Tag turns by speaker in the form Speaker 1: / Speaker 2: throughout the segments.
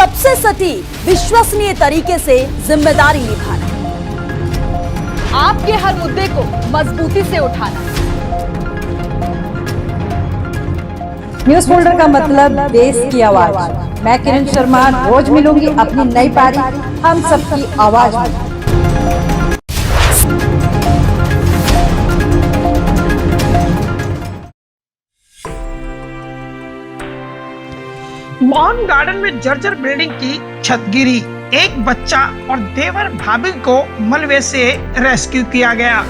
Speaker 1: सबसे सटीक विश्वसनीय तरीके से जिम्मेदारी निभाना, आपके हर मुद्दे को मजबूती से उठाना।
Speaker 2: न्यूज फोल्डर का मतलब देश की आवाज। मैं किरण शर्मा रोज मिलूंगी अपनी नई पारी हम सबकी आवाज में।
Speaker 3: मोहन गार्डन में जर्जर बिल्डिंग की छत गिरी, एक बच्चा और देवर भाभी को मलबे से रेस्क्यू किया गया।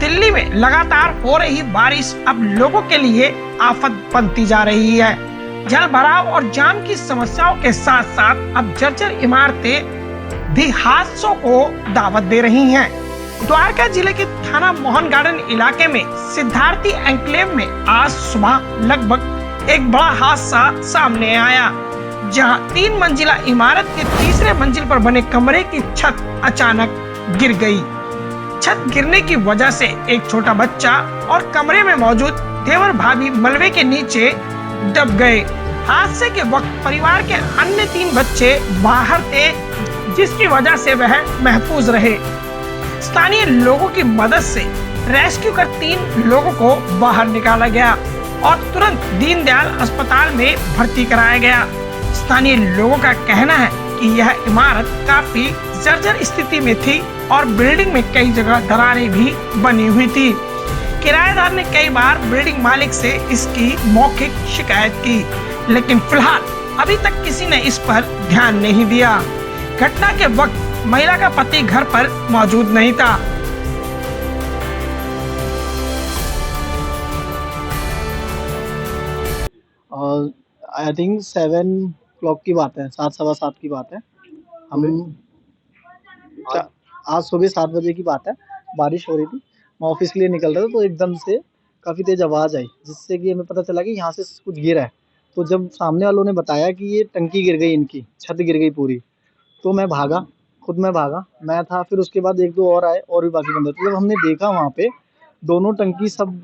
Speaker 3: दिल्ली में लगातार हो रही बारिश अब लोगों के लिए आफत बनती जा रही है। जल भराव और जाम की समस्याओं के साथ साथ अब जर्जर इमारतें भी हादसों को दावत दे रही हैं। द्वारका जिले के थाना मोहन गार्डन इलाके में सिद्धार्थी एन्क्लेव में आज सुबह लगभग एक बड़ा हादसा सामने आया, जहां 3 मंजिला इमारत के तीसरे मंजिल पर बने कमरे की छत अचानक गिर गई। छत गिरने की वजह से एक छोटा बच्चा और कमरे में मौजूद देवर भाभी मलबे के नीचे दब गए। हादसे के वक्त परिवार के अन्य 3 बच्चे बाहर थे, जिसकी वजह से वह महफूज रहे। स्थानीय लोगों की मदद से रेस्क्यू कर 3 लोगों को बाहर निकाला गया और तुरंत दीनदयाल अस्पताल में भर्ती कराया गया। स्थानीय लोगों का कहना है कि यह इमारत काफी जर्जर स्थिति में थी और बिल्डिंग में कई जगह दरारें भी बनी हुई थी। किराएदार ने कई बार बिल्डिंग मालिक से इसकी मौखिक शिकायत की, लेकिन फिलहाल अभी तक किसी ने इस पर ध्यान नहीं दिया। घटना के वक्त महिला का पति घर पर मौजूद नहीं था।
Speaker 4: और आई थिंक 7 o'clock की बात है, 7 सवा 7 की बात है। हम आज सुबह 7 बजे की बात है। बारिश हो रही थी, मैं ऑफिस के लिए निकल रहा था तो एकदम से काफ़ी तेज़ आवाज़ आई, जिससे कि हमें पता चला कि यहाँ से कुछ गिरा है। तो जब सामने वालों ने बताया कि ये टंकी गिर गई, इनकी छत गिर गई पूरी, तो मैं भागा, खुद मैं भागा, मैं था। फिर उसके बाद 1-2 और आए और भी बाकी बंदे थे। जब हमने देखा वहाँ पे दोनों टंकी, सब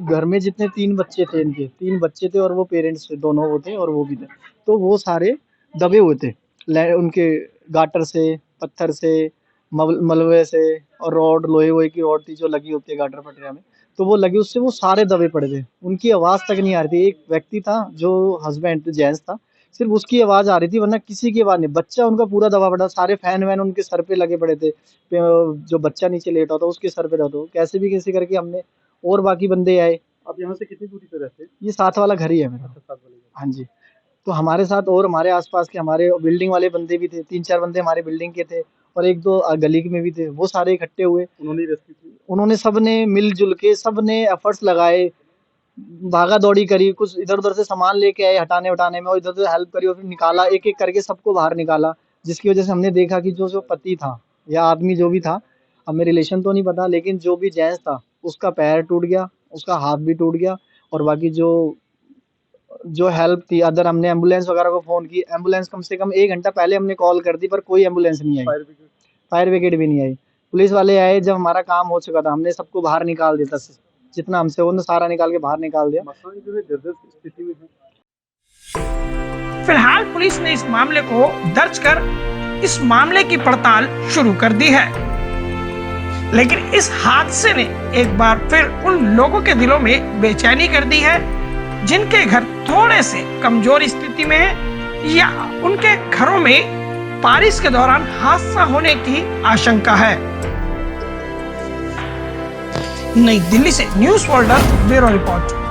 Speaker 4: घर में जितने 3 बच्चे थे, इनके 3 बच्चे थे और वो पेरेंट्स थे, दोनों वो थे और वो भी थे, तो वो सारे दबे हुए थे उनके गाटर से, पत्थर से, मलबे से, और रॉड, लोहे की रॉड थी जो लगी होती है गाटर पटरिया में, तो वो लगी, उससे वो सारे दबे पड़े थे। उनकी आवाज़ तक नहीं आ रही थी। एक व्यक्ति था जो हस्बैंड जेंट्स था, सिर्फ उसकी आवाज़ आ रही थी, वरना किसी की आवाज़ नहीं। बच्चा उनका पूरा दबा पड़ा, सारे फैन वैन उनके सर पे लगे पड़े थे। जो बच्चा नीचे लेटा था उसके सर पे था, तो कैसे भी कैसे करके हमने, और बाकी बंदे आए।
Speaker 5: आप यहाँ से कितनी दूरी पे रहते हैं?
Speaker 4: ये साथ वाला घर ही है मेरा।
Speaker 5: साथ वाले घर।
Speaker 4: हाँ जी। तो हमारे साथ और हमारे आसपास के हमारे बिल्डिंग वाले बंदे भी थे, 3-4 बंदे हमारे बिल्डिंग के थे और 1-2 गली में भी थे। वो सारे इकट्ठे हुए,
Speaker 5: उन्होंने रेस्क्यू की।
Speaker 4: उन्होंने सबने मिलजुल के, सबने एफर्ट्स लगाए, भागा दौड़ी करी, कुछ इधर उधर से सामान लेके आए हटाने उठाने में, और इधर उधर हेल्प करी और फिर निकाला, एक एक करके सबको बाहर निकाला। जिसकी वजह से हमने देखा कि जो पति था या आदमी जो भी था, हमें रिलेशन तो नहीं पता, लेकिन जो भी जेंट्स था उसका पैर टूट गया, उसका हाथ भी टूट गया, और बाकी जो हेल्प थी अदर, हमने एम्बुलेंस वगैरह को फ़ोन की। एम्बुलेंस कम से कम 1 घंटा पहले हमने कॉल कर दी, पर कोई एम्बुलेंस नहीं आई, फायर ब्रिगेड भी नहीं आई। पुलिस वाले आए जब हमारा काम हो चुका था, हमने सबको बाहर निकाल दिया था, जितना हमसे वो सारा निकाल के बाहर निकाल दिया।
Speaker 5: मकान जो है जर्जर स्थिति में है।
Speaker 3: फिलहाल पुलिस ने इस मामले को दर्ज कर इस मामले की पड़ताल शुरू कर दी है, लेकिन इस हादसे ने एक बार फिर उन लोगों के दिलों में बेचैनी कर दी है जिनके घर थोड़े से कमजोर स्थिति में है या उनके घरों में बारिश के दौरान हादसा होने की आशंका है। नई दिल्ली से न्यूज फोल्डर ब्यूरो रिपोर्ट।